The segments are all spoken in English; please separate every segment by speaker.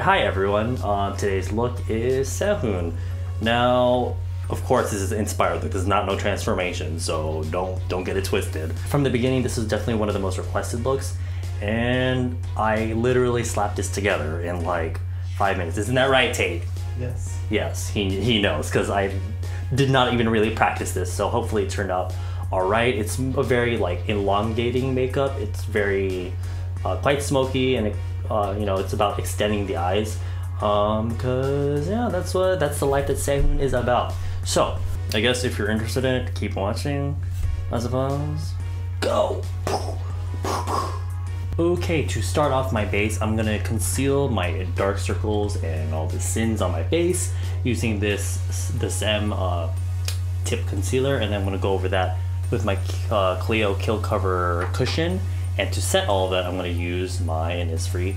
Speaker 1: Hi everyone, today's look is Sehun. Now, of course this is inspired look, this is not no transformation, so don't get it twisted. From the beginning, this is definitely one of the most requested looks, and I literally slapped this together in like 5 minutes. Isn't that right, Tate?
Speaker 2: Yes.
Speaker 1: Yes, he knows, because I did not even really practice this, so hopefully it turned out alright. It's a very like elongating makeup. It's very quite smoky, and it, it's about extending the eyes, because yeah, that's the life that Sehun is about. So I guess if you're interested in it, keep watching, I suppose. Go. Okay, to start off my base, I'm gonna conceal my dark circles and all the sins on my face using the Saem Tip Concealer, and then I'm gonna go over that with my Clio Kill Cover cushion. And to set all of that, I'm gonna use my Innisfree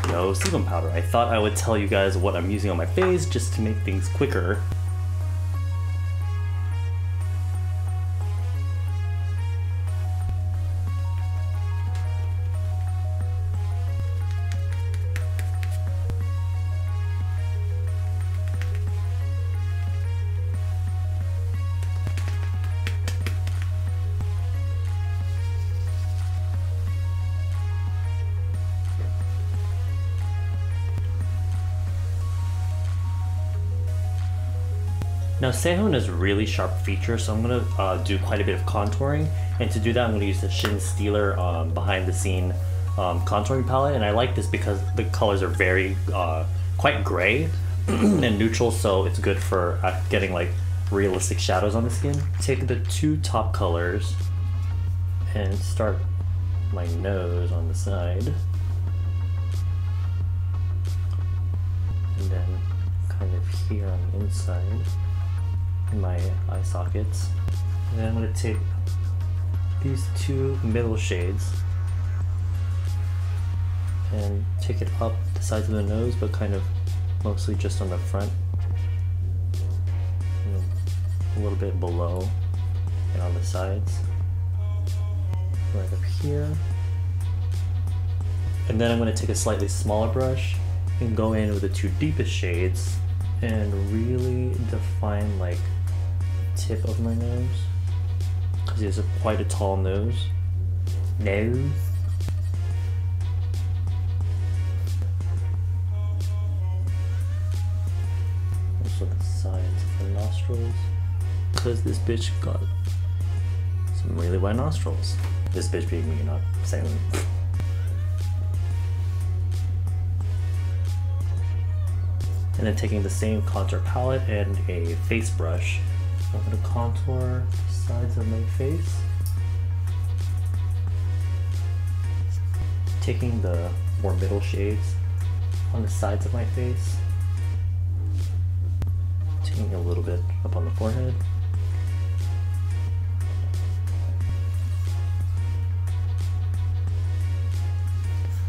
Speaker 1: No-Sebum powder. I thought I would tell you guys what I'm using on my face just to make things quicker. Now Sehun has really sharp features, so I'm going to do quite a bit of contouring, and to do that I'm going to use the Ssinstealer behind the scene contouring palette, and I like this because the colors are very quite gray and neutral, so it's good for getting like realistic shadows on the skin. Take the two top colors and start my nose on the side, and then kind of here on the inside in my eye sockets. And then I'm going to take these two middle shades and take it up the sides of the nose, but kind of mostly just on the front, and a little bit below and on the sides, right up here. And then I'm going to take a slightly smaller brush and go in with the two deepest shades and really define like tip of my nose, because he has quite a tall nose. Also the sides of the nostrils, because this bitch got some really wide nostrils. This bitch being me, not saying. And then taking the same contour palette and a face brush, I'm going to contour the sides of my face. Taking the more middle shades on the sides of my face. Taking a little bit up on the forehead.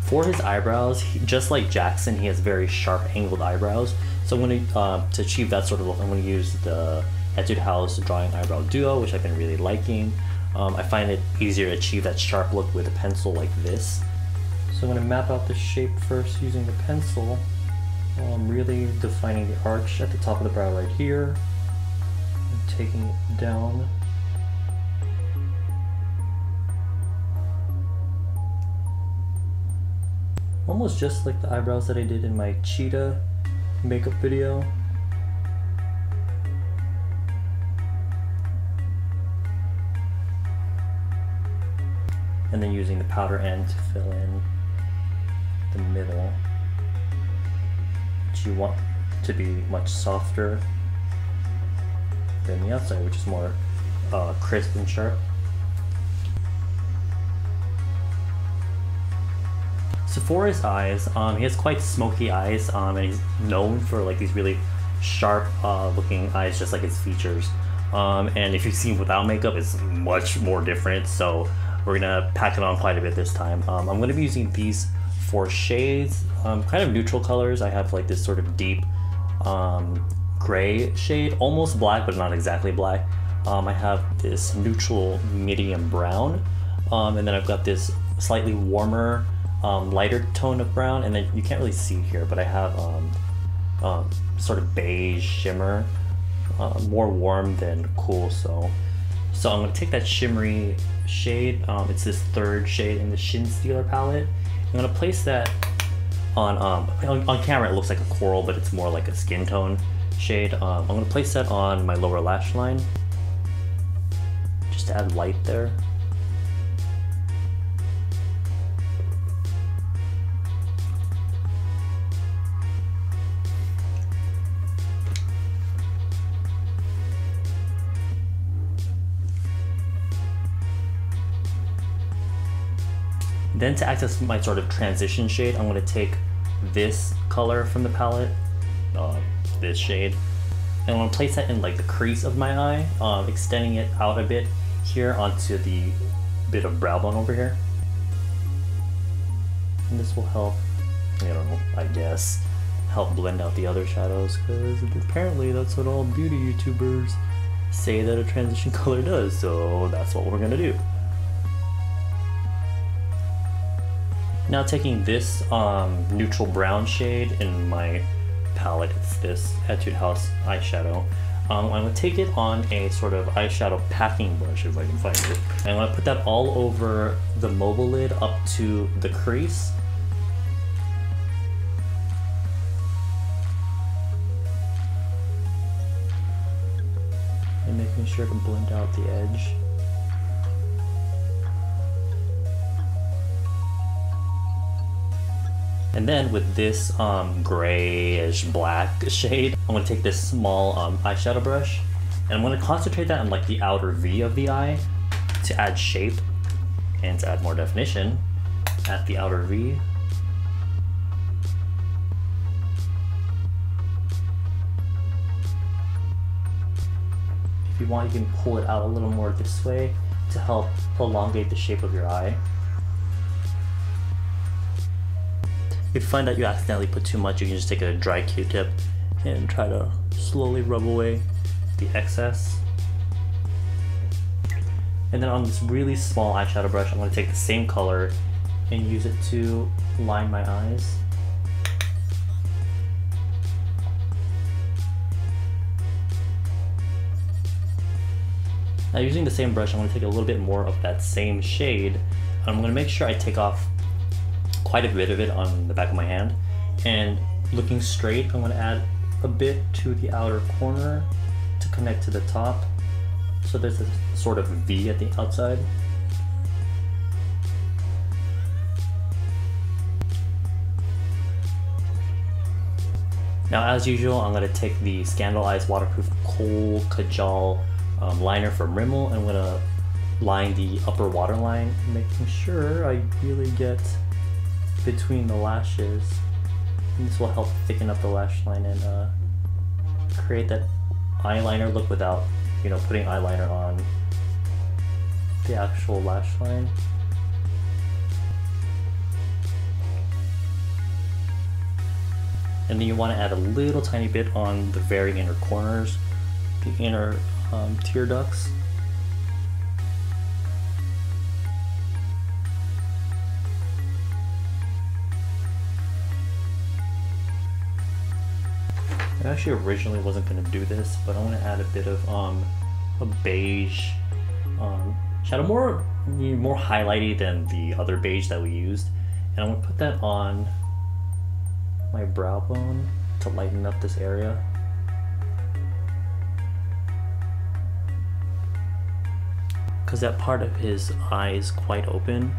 Speaker 1: For his eyebrows, just like Jackson, he has very sharp angled eyebrows. So I'm going to achieve that sort of look, I'm going to use the Etude House Drawing Eyebrow Duo, which I've been really liking. I find it easier to achieve that sharp look with a pencil like this. So I'm going to map out the shape first using the pencil. I'm really defining the arch at the top of the brow right here, and taking it down. Almost just like the eyebrows that I did in my cheetah makeup video. And then using the powder end to fill in the middle, which you want to be much softer than the outside, which is more crisp and sharp. So for his eyes, he has quite smoky eyes, and he's known for like these really sharp looking eyes, just like his features. And if you've seen without makeup, it's much more different. So we're gonna pack it on quite a bit this time. I'm gonna be using these 4 shades, kind of neutral colors. I have like this sort of deep gray shade, almost black, but not exactly black. I have this neutral medium brown, and then I've got this slightly warmer lighter tone of brown, and then you can't really see here, but I have sort of beige shimmer, more warm than cool. So I'm gonna take that shimmery shade. It's this third shade in the Ssinstealer palette. I'm gonna place that on camera. It looks like a coral, but it's more like a skin tone shade. I'm gonna place that on my lower lash line, just to add light there. Then to act as my sort of transition shade, I'm going to take this color from the palette, this shade, and I'm going to place that in like the crease of my eye, extending it out a bit here onto the bit of brow bone over here. And this will help, I don't know, I guess, help blend out the other shadows, because apparently that's what all beauty YouTubers say that a transition color does, so that's what we're going to do. Now taking this neutral brown shade in my palette, it's this Etude House eyeshadow. I'm going to take it on a sort of eyeshadow packing brush, if I can find it. And I'm going to put that all over the mobile lid up to the crease. And making sure to blend out the edge. And then with this grayish black shade, I'm going to take this small eyeshadow brush, and I'm going to concentrate that on like the outer V of the eye to add shape and to add more definition at the outer V. If you want, you can pull it out a little more this way to help elongate the shape of your eye. If you find that you accidentally put too much, you can just take a dry Q-tip and try to slowly rub away the excess. And then on this really small eyeshadow brush, I'm going to take the same color and use it to line my eyes. Now using the same brush, I'm going to take a little bit more of that same shade, and I'm going to make sure I take off quite a bit of it on the back of my hand, and looking straight, I'm going to add a bit to the outer corner to connect to the top, so there's a sort of V at the outside. Now as usual, I'm going to take the Scandal Eyes Waterproof Kohl Kajal liner from Rimmel, and I'm going to line the upper waterline, making sure I really get between the lashes, and this will help thicken up the lash line and create that eyeliner look without, putting eyeliner on the actual lash line. And then you want to add a little tiny bit on the very inner corners, the inner tear ducts. I actually originally wasn't going to do this, but I want to add a bit of a beige shadow, more highlighty than the other beige that we used, and I'm going to put that on my brow bone to lighten up this area. Because that part of his eye is quite open,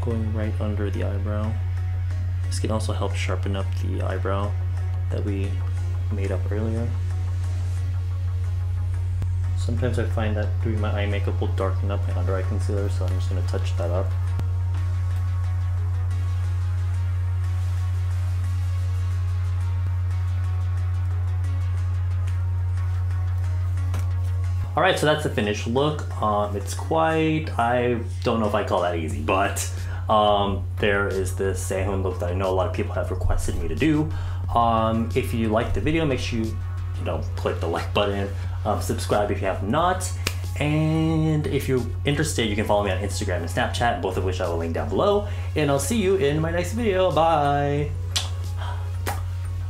Speaker 1: going right under the eyebrow. This can also help sharpen up the eyebrow that we made up earlier. Sometimes I find that doing my eye makeup will darken up my under eye concealer, so I'm just going to touch that up. Alright, so that's the finished look. It's quite, I don't know if I call that easy, but there is this Sehun look that I know a lot of people have requested me to do. If you liked the video, make sure you click the like button, subscribe if you have not, And if you're interested, you can follow me on Instagram and Snapchat, both of which I will link down below. And I'll see you in my next video. Bye.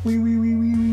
Speaker 1: Wee, wee, wee, wee, wee.